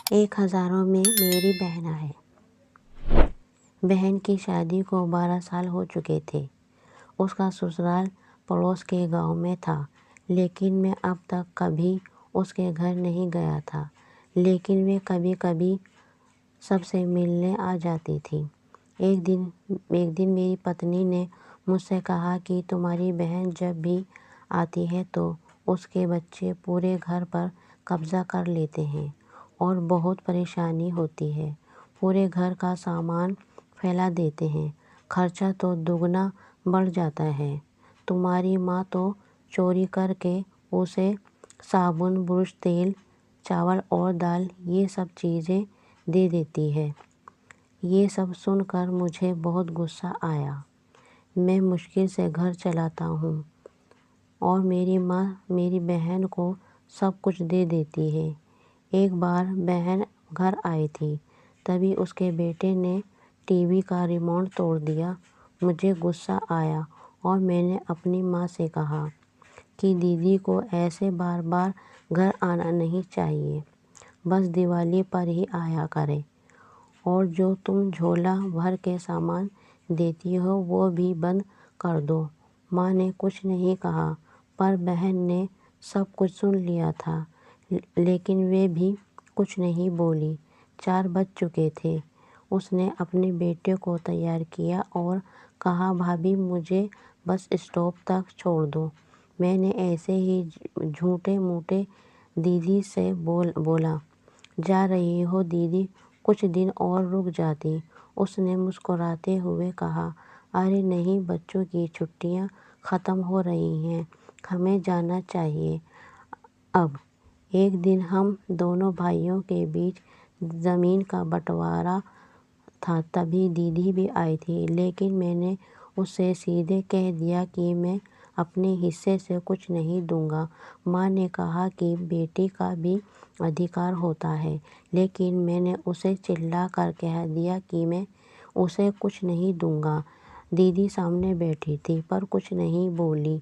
ایک ہزاروں میں میری بہن ہے۔ بہن کی شادی کو 12 سال ہو چکے تھے۔ اس کا سسرال پڑوس کے گاؤں میں تھا، لیکن میں اب تک کبھی اس کے گھر نہیں گیا تھا، لیکن وہ کبھی کبھی سب سے ملنے آ جاتی تھی۔ ایک دن میری پتنی نے مجھ سے کہا کہ تمہاری بہن جب بھی آتی ہے تو اس کے بچے پورے گھر پر قبضہ کر لیتے ہیں اور بہت پریشانی ہوتی ہے۔ پورے گھر کا سامان پھیلا دیتے ہیں، خرچہ تو دگنا بڑھ جاتا ہے۔ تمہاری ماں تو چوری کر کے اسے صابن، برش، تیل، چاول اور دال یہ سب چیزیں دے دیتی ہے۔ یہ سب سن کر مجھے بہت غصہ آیا۔ میں مشکل سے گھر چلاتا ہوں اور میری ماں میری بہن کو سب کچھ دے دیتی ہے۔ ایک بار بہن گھر آئی تھی، تبھی اس کے بیٹے نے ٹی وی کا ریموٹ توڑ دیا۔ مجھے غصہ آیا اور میں نے اپنی ماں سے کہا کہ دیدی کو ایسے بار بار گھر آنا نہیں چاہیے، بس دیوالی پر ہی آیا کرے، اور جو تم جھولا بھر کے سامان دیتی ہو وہ بھی بند کر دو۔ ماں نے کچھ نہیں کہا، پر بہن نے سب کچھ سن لیا تھا، لیکن وہ بھی کچھ نہیں بولی۔ 4 بج چکے تھے۔ اس نے اپنے بیٹے کو تیار کیا اور کہا بھابھی مجھے بس اسٹاپ تک چھوڑ دو۔ میں نے ایسے ہی جھوٹے موٹے دیدی سے بولا، جا رہی ہو دیدی، کچھ دن اور رک جاتی۔ اس نے مسکراتے ہوئے کہا، ارے نہیں، بچوں کی چھٹیاں ختم ہو رہی ہیں، ہمیں جانا چاہیے اب۔ ایک دن ہم دونوں بھائیوں کے بیچ زمین کا بٹوارا تھا، تبھی دیدی بھی آئی تھی، لیکن میں نے اس سے سیدھے کہہ دیا کہ میں اپنے حصے سے کچھ نہیں دوں گا۔ ماں نے کہا کہ بیٹی کا بھی ادھیکار ہوتا ہے، لیکن میں نے اسے چلا کر کہہ دیا کہ میں اسے کچھ نہیں دوں گا۔ دیدی سامنے بیٹھی تھی پر کچھ نہیں بولی۔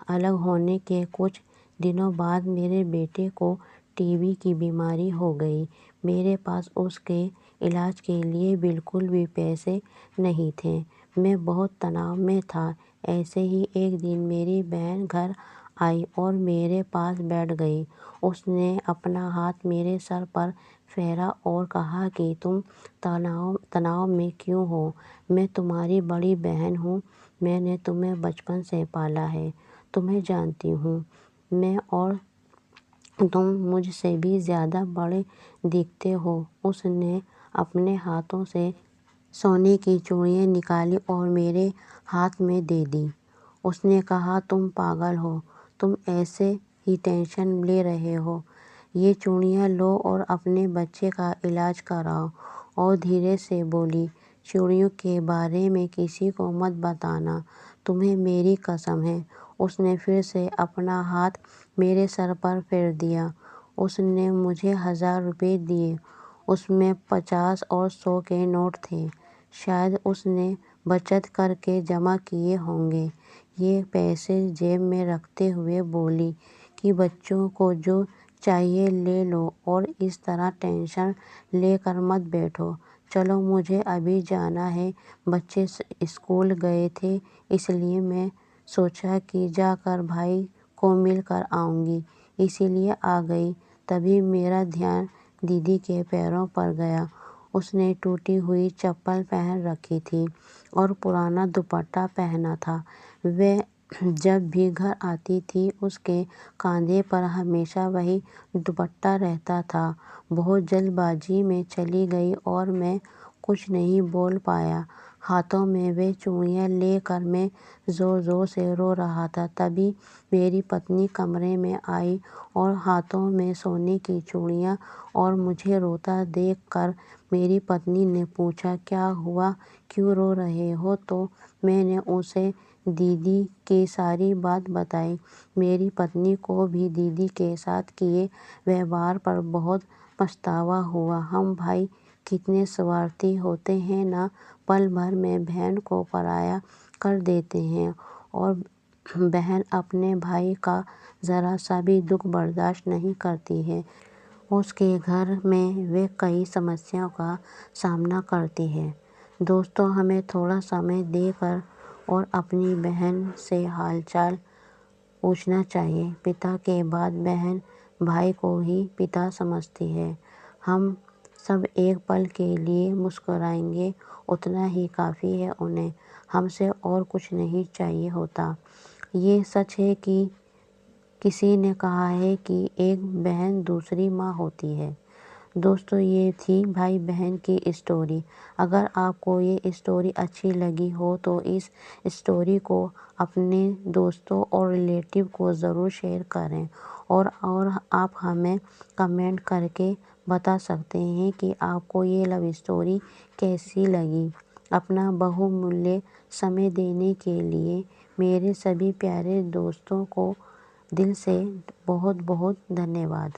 الگ ہونے کے کچھ دنوں بعد میرے بیٹے کو ٹی بی کی بیماری ہو گئی۔ میرے پاس اس کے علاج کے لیے بالکل بھی پیسے نہیں تھے۔ میں بہت تناؤ میں تھا۔ ایسے ہی ایک دن میری بہن گھر آئی اور میرے پاس بیٹھ گئی۔ اس نے اپنا ہاتھ میرے سر پر پھیرا اور کہا کہ تم تناؤ میں کیوں ہو؟ میں تمہاری بڑی بہن ہوں، میں نے تمہیں بچپن سے پالا ہے، تمہیں جانتی ہوں میں، اور تم مجھ سے بھی زیادہ بڑے دکھتے ہو۔ اس نے اپنے ہاتھوں سے سونے کی چوڑیاں نکالی اور میرے ہاتھ میں دے دیں۔ اس نے کہا تم پاگل ہو، تم ایسے ہی ٹینشن لے رہے ہو، یہ چوڑیاں لو اور اپنے بچے کا علاج کراؤ۔ اور دھیرے سے بولی، چوڑیوں کے بارے میں کسی کو مت بتانا، تمہیں میری قسم ہے۔ اس نے پھر سے اپنا ہاتھ میرے سر پر پھیر دیا۔ اس نے مجھے 1000 روپے دیے، اس میں 50 اور 100 کے نوٹ تھے، شاید اس نے بچت کر کے جمع کیے ہوں گے۔ یہ پیسے جیب میں رکھتے ہوئے بولی کہ بچوں کو جو چاہیے لے لو اور اس طرح ٹینشن لے کر مت بیٹھو، چلو مجھے ابھی جانا ہے، بچے اسکول گئے تھے اس لیے میں سوچا کہ جا کر بھائی کو مل کر آؤں گی، اسی لیے آ گئی۔ تبھی میرا دھیان دیدی کے پیروں پر گیا۔ اس نے ٹوٹی ہوئی چپل پہن رکھی تھی اور پرانا دوپٹہ پہنا تھا۔ وہ جب بھی گھر آتی تھی اس کے کاندھے پر ہمیشہ وہی دوپٹہ رہتا تھا۔ بہت جلد بازی میں چلی گئی اور میں کچھ نہیں بول پایا۔ ہاتھوں میں وہ چوڑیاں لے کر میں زور زور سے رو رہا تھا۔ تبھی میری پتنی کمرے میں آئی اور ہاتھوں میں سونے کی چوڑیاں اور مجھے روتا دیکھ کر میری پتنی نے پوچھا، کیا ہوا، کیوں رو رہے ہو؟ تو میں نے اسے دیدی کی ساری بات بتائی۔ میری پتنی کو بھی دیدی کے ساتھ کیے ویوہار پر بہت پچھتاوا ہوا۔ ہم بھائی کتنے سوارتھی ہوتے ہیں نا، پل بھر میں بہن کو پرایا کر دیتے ہیں، اور بہن اپنے بھائی کا ذرا سا بھی دکھ برداشت نہیں کرتی ہے۔ اس کے گھر میں وہ کئی سمسیاؤں کا سامنا کرتی ہے۔ دوستو، ہمیں تھوڑا سمے دے کر اور اپنی بہن سے حال چال پوچھنا چاہیے۔ پتا کے بعد بہن بھائی کو ہی پتا سمجھتی ہے۔ ہم سب ایک پل کے لیے مسکرائیں گے، اتنا ہی کافی ہے انہیں، ہم سے اور کچھ نہیں چاہیے ہوتا۔ یہ سچ ہے کہ کسی نے کہا ہے کہ ایک بہن دوسری ماں ہوتی ہے۔ دوستو، یہ تھی بھائی بہن کی اسٹوری۔ اگر آپ کو یہ اسٹوری اچھی لگی ہو تو اس اسٹوری کو اپنے دوستوں اور ریلیٹیو کو ضرور شیئر کریں، اور آپ ہمیں کمنٹ کر کے بتا سکتے ہیں کہ آپ کو یہ لو اسٹوری کیسی لگی۔ اپنا بہومولیہ سمے دینے کے لیے میرے سبھی پیارے دوستوں کو دل سے بہت بہت دھنیہ واد۔